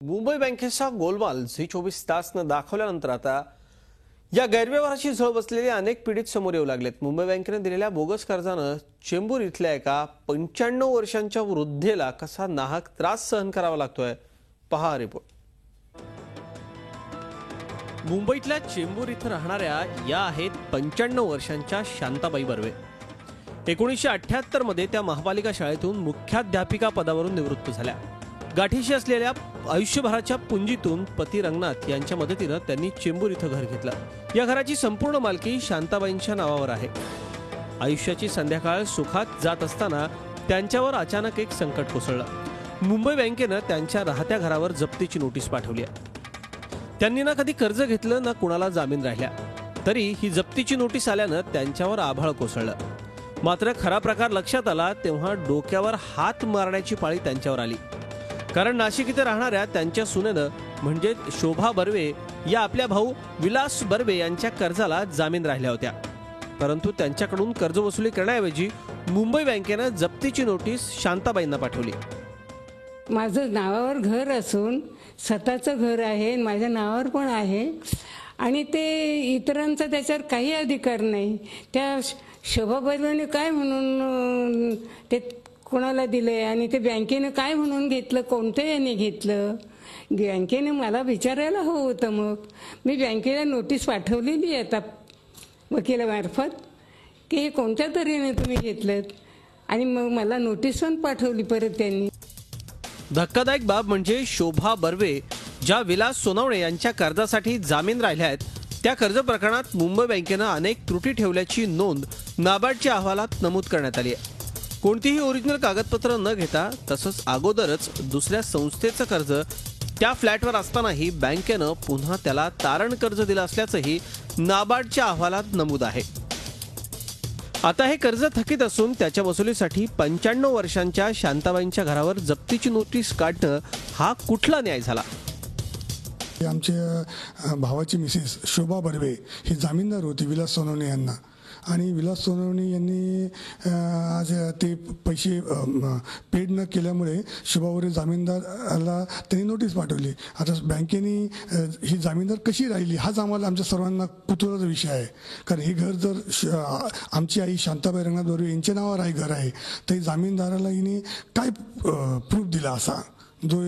मुंबई बँकेचा गोलमाल झी 24 तासनं दाखवल्यानंतर आता या गैरव्यवहाराची झळ बसलेले अनेक पीडित समोर येऊ लागलेत। मुंबई बँकेने दिलेल्या बोगस कर्जानं चेंबूर इथल्या एका 95 वर्षांच्या वृद्धेला कसा नाहक त्रास सहन करावा लागतोय, पहा रिपोर्ट। मुंबईतल्या चेंबूर इथं राहणाऱ्या या आहेत 95 वर्षांच्या शांताबाई बर्वे। 1978 मध्ये त्या महापालिका शाळेतून मुख्याध्यापिका पदावरून निवृत्त झाल्या। गाठीशी असलेल्या आयुष्यभराच्या पुंजीतून पती रंगनाथ यांच्या मदतीने त्यांनी चेंबूर इथं घर घेतलं। या घराची संपूर्ण मालकी शांताबाईंच्या नावावर आहे। आयुष्याची संध्याकाळ सुखात जात असताना त्यांच्यावर अचानक एक संकट कोसळलं। मुंबई बँकेने त्यांच्या राहत्या घरावर जप्तीची नोटीस पाठवली आहे। त्यांनी ना कधी कर्ज घेतलं ना कुणाला जामीन राहिल्या, तरी ही जप्तीची नोटीस आल्यानं त्यांच्यावर आभाळ कोसळलं। मात्र खरा प्रकार लक्षात आला तेव्हा डोक्यावर हात मारण्याची पाळी त्यांच्यावर आली। कारण नाशिक इथे राहणाऱ्या त्यांच्या सुनेनं म्हणजे शोभा बर्वे या आपल्या भाऊ विलास बर्वे यांच्या कर्जाला जामीन राहिल्या होत्या, परंतु त्यांच्याकडून कर्जवसुली करण्याऐवजी मुंबई बँकेनं जप्तीची नोटीस शांताबाईंना पाठवली। माझं नावावर घर असून स्वतःचं घर आहे, माझ्या नावावर पण आहे आणि ते इतरांचा त्याच्यावर काही अधिकार नाही। त्या शोभा बर्वेने काय म्हणून ते कोणाला दिले आणि ते बँकेने काय म्हणून घेतलं, कोणत्या याने घेतलं, बँकेने मला विचारायला हवं होतं। मग मी बँकेला नोटीस पाठवलेली आहे आता वकिलामार्फत की हे कोणत्या तऱ्हेने तुम्ही घेतलं, आणि मग मला नोटीस पण पाठवली परत त्यांनी। धक्कादायक बाब म्हणजे शोभा बर्वे ज्या विलास सोनवणे यांच्या कर्जासाठी जामीन राहिल्या आहेत, त्या कर्ज प्रकरणात मुंबई बँकेनं अनेक त्रुटी ठेवल्याची नोंद नाबार्डच्या अहवालात नमूद करण्यात आली आहे। कोणतीही ओरिजिनल कागदपत्र न घेता तसंच अगोदरच दुसऱ्या संस्थेचं कर्ज त्या फ्लॅटवर असतानाही बँकेनं पुन्हा त्याला तारण कर्ज दिलं असल्याचंही नाबार्डच्या अहवालात नमूद आहे। आता हे कर्ज थकीत असून त्याच्या वसुलीसाठी 95 वर्षांच्या शांताबाईंच्या घरावर जप्तीची नोटीस काढणं हा कुठला न्याय झाला? आमच्या भावाची मिसेस शोभा बर्वे ही जामीनदार होती विलास सोनवणे यांना, आणि विलास सोनवणे यांनी आज ते पैसे पेड न केल्यामुळे शोभा बर्वे जामीनदाराला त्यांनी नोटीस पाठवली। आता बँकेने ही जामीनदार कशी राहिली हाच आम्हाला आमच्या सर्वांना कुतूहलाचा विषय आहे। कारण हे घर जर आमची आई शांताबाई रंगनाथ बर्वे यांच्या नावावर आहे घर आहे, तर जामीनदाराला हिने काय प्रूफ दिला असा जो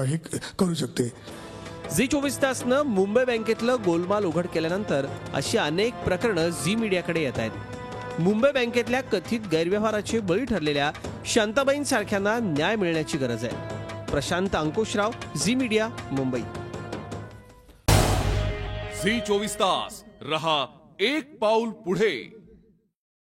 हे करू शकते। झी 24 तासनं मुंबई बँकेतलं गोलमाल उघड केल्यानंतर अशी अनेक प्रकरणं झी मीडियाकडे येत आहेत। मुंबई बँकेतल्या कथित गैरव्यवहाराचे बळी ठरलेल्या शांताबाईंसारख्यांना न्याय मिळण्याची गरज आहे। प्रशांत अंकुशराव, झी मीडिया, मुंबई। झी 24 तास रहा एक पाऊल पुढे।